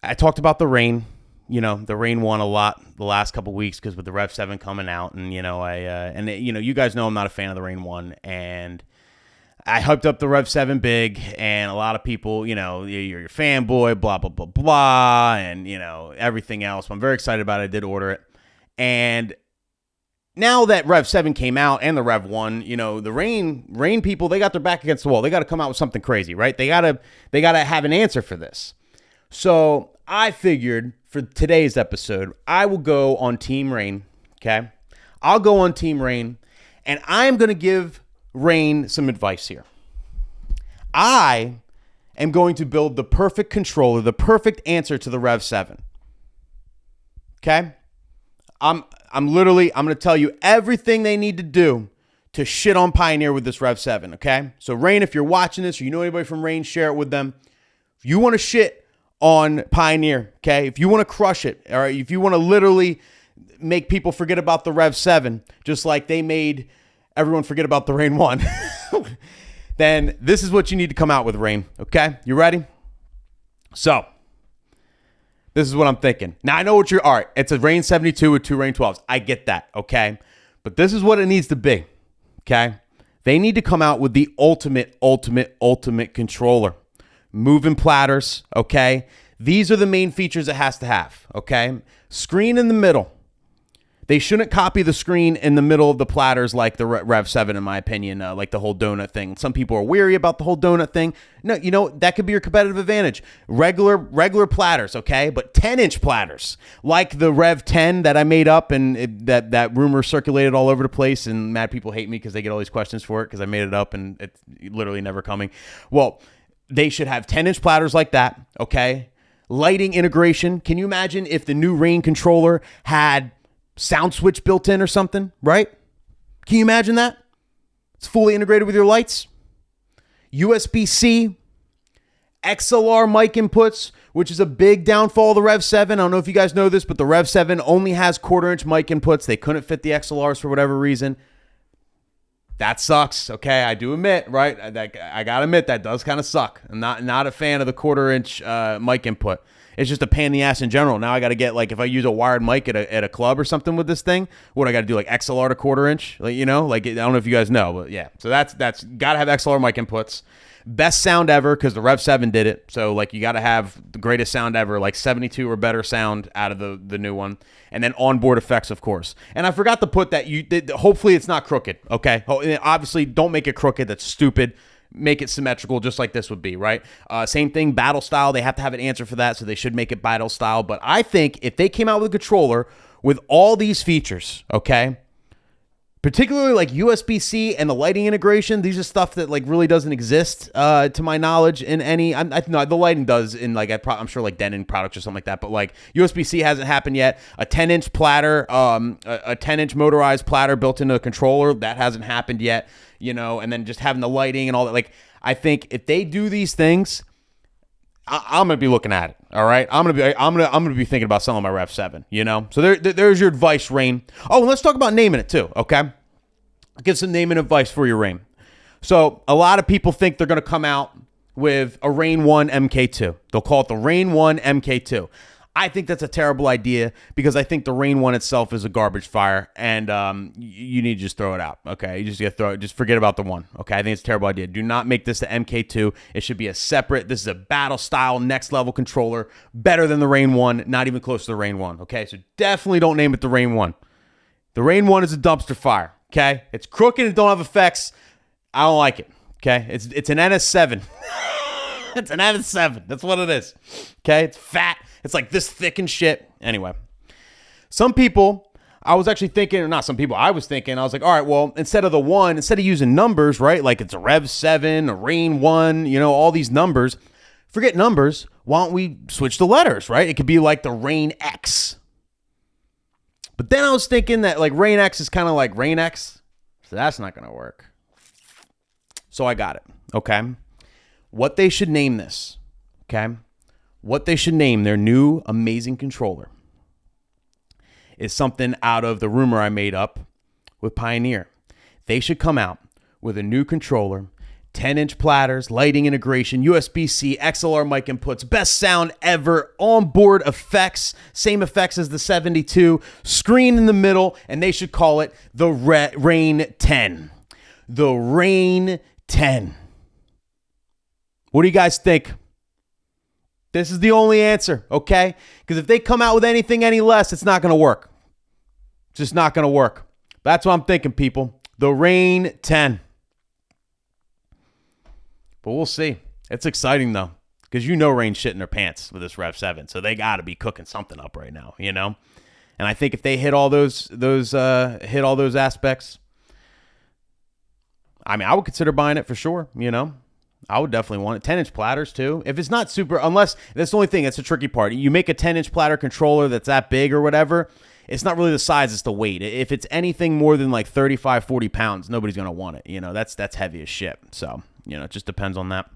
I talked about the Rane. The Rane won a lot the last couple weeks because with the Rev 7 coming out, and you guys know I'm not a fan of the Rane 1, and I hyped up the Rev 7 big, and a lot of people, you're your fanboy, blah blah blah blah, and everything else. I'm very excited about it. I did order it, and now that Rev 7 came out and the Rev 1, the Rane people, they got their back against the wall. They got to come out with something crazy, right? They gotta have an answer for this. So I figured for today's episode, I will go on Team Rane, okay? I'll go on Team Rane, and I'm going to give Rane some advice here. I am going to build the perfect controller, the perfect answer to the Rev 7, okay? I'm going to tell you everything they need to do to shit on Pioneer with this Rev 7, okay? So Rane, if you're watching this or you know anybody from Rane, share it with them. If you want to shit on Pioneer, okay? If you want to crush it, all right? If you want to literally make people forget about the Rev 7, just like they made everyone forget about the Rane 1, then this is what you need to come out with, Rane, okay? You ready? So, this is what I'm thinking. Now, I know what you're, all right, it's a Rane 72 with 2 Rane 12s. I get that, okay? But this is what it needs to be, okay? They need to come out with the ultimate controller. Moving platters, okay? These are the main features it has to have, okay? Screen in the middle. They shouldn't copy the screen in the middle of the platters like the Rev 7, in my opinion, like the whole donut thing. Some people are weary about the whole donut thing. No, that could be your competitive advantage. Regular platters, okay? But 10-inch platters, like the Rev 10 that I made up, and that rumor circulated all over the place, and mad people hate me because they get all these questions for it because I made it up and it's literally never coming. Well, they should have 10-inch platters like that, okay? Lighting integration. Can you imagine if the new Rane controller had sound switch built in or something, right? Can you imagine that? It's fully integrated with your lights. USB-C, Xlr Mic Inputs, which is a big downfall of the Rev 7. I don't know if you guys know this, but the Rev 7 only has 1/4-inch mic inputs. They couldn't fit the XLRs for whatever reason. That sucks, okay? I do admit, right? I gotta admit, that does kind of suck. I'm not a fan of the 1/4-inch mic input. It's just a pain in the ass in general. Now I got to get, like, if I use a wired mic at a club or something with this thing, what I got to do, like XLR to 1/4-inch? Like, I don't know if you guys know, but yeah. So that's got to have XLR mic inputs. Best sound ever because the Rev 7 did it. So, like, you got to have the greatest sound ever, like 72 or better sound out of the new one. And then onboard effects, of course. And I forgot to put that hopefully it's not crooked, okay? Obviously, don't make it crooked. That's stupid. Make it symmetrical just like this would be, right? Same thing, battle style. They have to have an answer for that, so they should make it battle style. But I think if they came out with a controller with all these features, okay, particularly like USB-C and the lighting integration, these are stuff that like really doesn't exist to my knowledge in any. No, the lighting does in like I'm sure like Denon products or something like that, but like USB-C hasn't happened yet. A 10-inch platter, a 10-inch motorized platter built into a controller, that hasn't happened yet. And then just having the lighting and all that. Like, I think if they do these things, I'm gonna be looking at it. All right, I'm gonna be thinking about selling my Rev 7. So there's your advice, Rane. Oh, and let's talk about naming it too. Okay, I'll give some naming advice for you, Rane. So a lot of people think they're gonna come out with a Rane 1 MK2. They'll call it the Rane 1 MK2. I think that's a terrible idea because I think the Rane 1 itself is a garbage fire, and you need to just throw it out. Okay, you just got to throw it. Just forget about the 1. Okay, I think it's a terrible idea. Do not make this the MK2. It should be a separate. This is a battle style, next level controller, better than the Rane 1. Not even close to the Rane 1. Okay, so definitely don't name it the Rane 1. The Rane 1 is a dumpster fire. Okay, it's crooked and don't have effects. I don't like it. Okay, it's an NS7. It's an NS7. That's what it is. Okay, it's fat. It's like this thick and shit. Anyway, some people, I was actually thinking, or not some people, I was thinking, I was like, all right, well, instead of the 1, instead of using numbers, right? Like it's a Rev 7, a Rane 1, all these numbers. Forget numbers. Why don't we switch the letters, right? It could be like the Rane X. But then I was thinking that like Rane X is kind of like Rane X. So that's not going to work. So I got it. Okay. What they should name this. Okay. What they should name their new amazing controller is something out of the rumor I made up with Pioneer. They should come out with a new controller, 10-inch platters, lighting integration, USB-C, XLR mic inputs, best sound ever, onboard effects, same effects as the 72, screen in the middle, and they should call it the Rane 10. The Rane 10. What do you guys think? This is the only answer, okay? Because if they come out with anything any less, it's not going to work. It's just not going to work. That's what I'm thinking, people. The Rane 10. But we'll see. It's exciting, though, because you know Rane's shitting their pants with this Rev 7, so they got to be cooking something up right now, you know? And I think if they hit all those aspects, I mean, I would consider buying it for sure, you know? I would definitely want it. 10-inch platters, too. If it's not super, unless, that's the only thing, that's the tricky part. You make a 10-inch platter controller that's that big or whatever, it's not really the size, it's the weight. If it's anything more than like 35, 40 pounds, nobody's going to want it. You know, that's heavy as shit. So, you know, it just depends on that.